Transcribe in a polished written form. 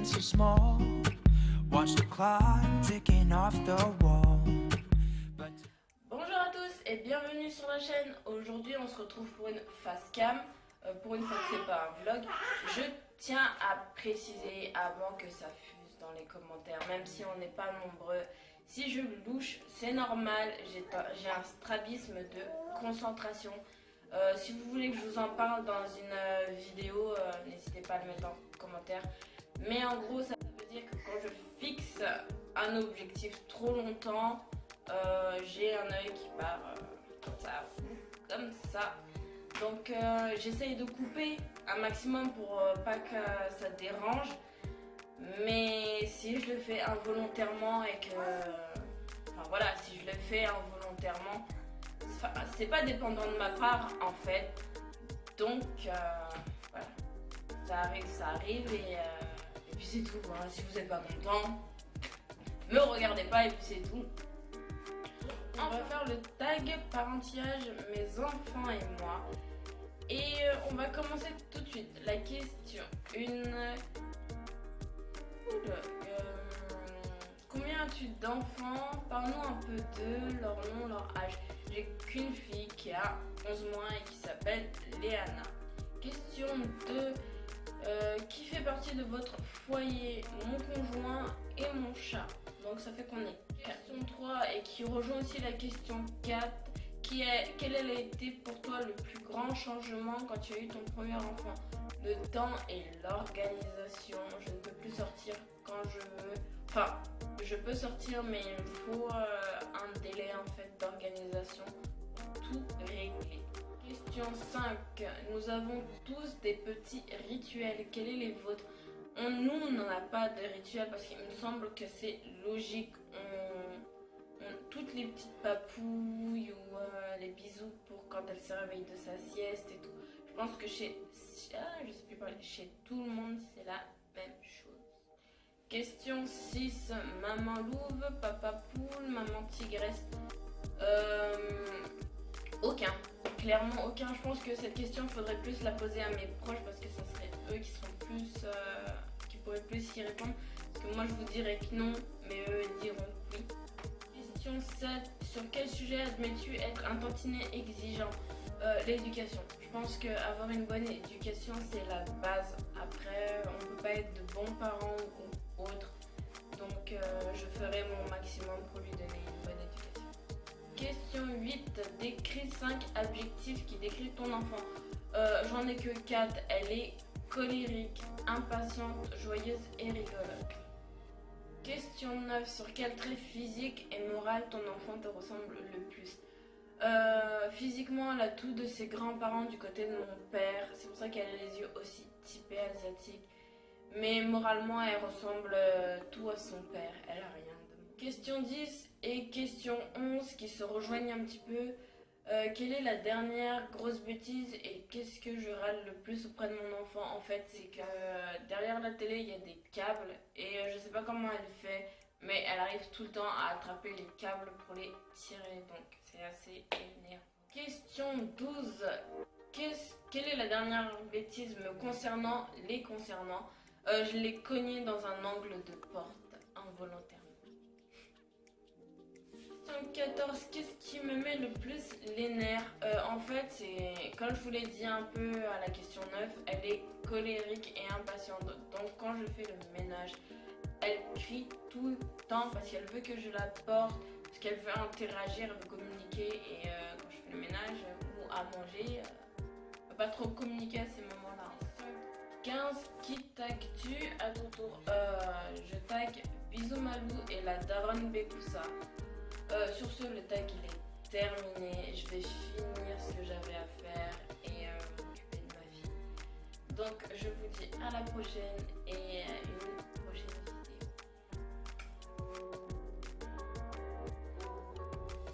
so small. Watch the clock ticking off the wall. Bonjour à tous et bienvenue sur la chaîne. Aujourd'hui on se retrouve pour une face cam. Pour une fois que c'est pas un vlog, je tiens à préciser avant que ça fuse dans les commentaires, même si on n'est pas nombreux. Si je louche, c'est normal, j'ai un strabisme de concentration. Si vous voulez que je vous en parle dans une vidéo, n'hésitez pas à le mettre en commentaire. Mais en gros, ça veut dire que quand je fixe un objectif trop longtemps, j'ai un œil qui part comme ça. Donc j'essaye de couper un maximum pour pas que ça dérange. Mais si je le fais involontairement et que... Enfin voilà, si je le fais involontairement, c'est pas dépendant de ma part en fait. Donc voilà, ça arrive et puis c'est tout. Hein. Si vous n'êtes pas content, me regardez pas et puis c'est tout. On va faire le tag parentillage mes enfants et moi. Et on va commencer tout de suite. La question 1. Combien as-tu d'enfants? Parle-nous un peu d'eux, leur nom, leur âge. J'ai qu'une fille qui a 11 mois et qui s'appelle Léana. Question 2. Qui fait partie de votre foyer? Mon conjoint et mon chat. Donc ça fait qu'on est 4. Question 3 et qui rejoint aussi la question 4. Quel a été pour toi le plus grand changement quand tu as eu ton premier enfant? Le temps et l'organisation. Je ne peux plus sortir quand je veux. Enfin, je peux sortir mais il me faut un délai en fait d'organisation pour tout régler. Question 5. Nous avons tous des petits rituels. Quels sont les vôtres? Nous, on n'en a pas de rituel parce qu'il me semble que c'est logique. Toutes les petites papouilles ou les bisous pour quand elle se réveille de sa sieste et tout. Je pense que chez tout le monde, c'est la même chose. Question 6. Maman louve, papa poule, maman tigresse. Aucun. Clairement aucun. Je pense que cette question, il faudrait plus la poser à mes proches parce que ça serait eux qui seront plus... qui pourraient plus y répondre. Parce que moi, je vous dirais que non, mais eux diront oui. Question 7. Sur quel sujet admets-tu être un tantinet exigeant? L'éducation. Je pense qu'avoir une bonne éducation, c'est la base. Après, on ne peut pas être de bons parents ou autres. Donc, je ferai mon maximum pour lui donner une bonne éducation. Question 8. Décris 5 adjectifs qui décrivent ton enfant. J'en ai que 4. Elle est colérique, impatiente, joyeuse et rigolote. Question 9. Sur quel trait physique et moral ton enfant te ressemble le plus? Physiquement, elle a tout de ses grands-parents du côté de mon père. C'est pour ça qu'elle a les yeux aussi typés asiatiques. Mais moralement, elle ressemble tout à son père. Elle a rien de moi. Question 10 et question 11 qui se rejoignent un petit peu. Quelle est la dernière grosse bêtise et qu'est-ce que je râle le plus auprès de mon enfant? En fait, c'est que derrière la télé, il y a des câbles et je sais pas comment elle fait, mais elle arrive tout le temps à attraper les câbles pour les tirer, donc c'est assez énervant. Question 12. Quelle est la dernière bêtise me concernant, les concernant? Je l'ai cogné dans un angle de porte involontairement. Question 14. Qu'est-ce qui me met le plus les nerfs? En fait, c'est comme je vous l'ai dit un peu à la question 9, elle est colérique et impatiente. Donc quand je fais le ménage, elle crie tout le temps parce qu'elle veut que je la porte, parce qu'elle veut interagir, elle veut communiquer. Et quand je fais le ménage ou à manger, elle ne peut pas trop communiquer à ces moments-là. 15. Qui tagues-tu à ton tour? Je tag Bisous Malou et la daronne Bekoussa. Sur ce, le tag il est terminé. Je vais finir ce que j'avais à faire et m'occuper de ma fille. Donc je vous dis à la prochaine et